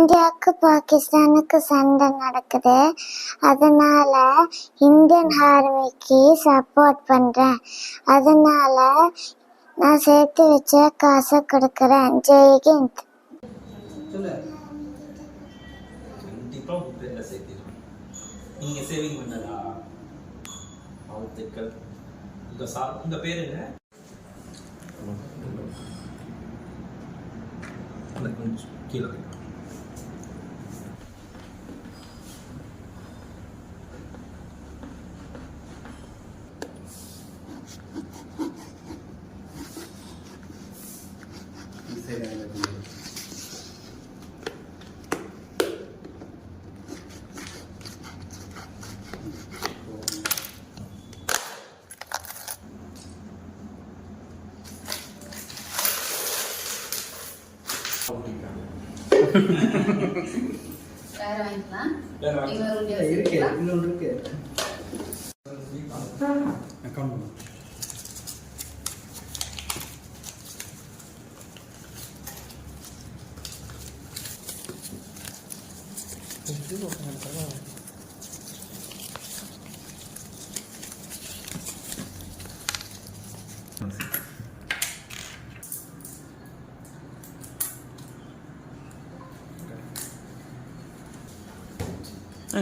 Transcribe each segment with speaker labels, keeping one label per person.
Speaker 1: இந்தியாவுக்கு பாகிஸ்தானுக்கு சண்டை நடக்குது. அதனால இந்தியன் ஆர்மிக்கு சப்போர்ட் பண்றேன். அதனால நான் சேர்த்து வச்ச காசை கொடுக்கறேன். ஜெய்ஹிந்த்.
Speaker 2: கண்டிப்பா உங்க பேர்ல சேர்த்திருக்கோம். நீங்க சேவிங் பண்ணதா? வாழ்த்துக்கள். உங்க பேர் என்ன? கீழே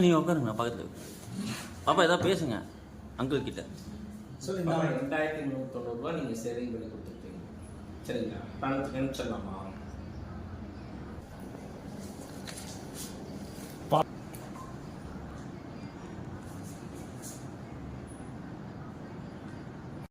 Speaker 3: நீங்கள் உட்காருங்க பக்கத்தில். பாப்பா ஏதாவது பேசுங்க அங்கிள் கிட்ட.
Speaker 2: சொல்லி 2390 ரூபா நீங்கள் சேவிங் பண்ணி கொடுத்துருப்பீங்க. சரிங்களா? பணத்துக்கு அனுப்பிச்சிடலாமா?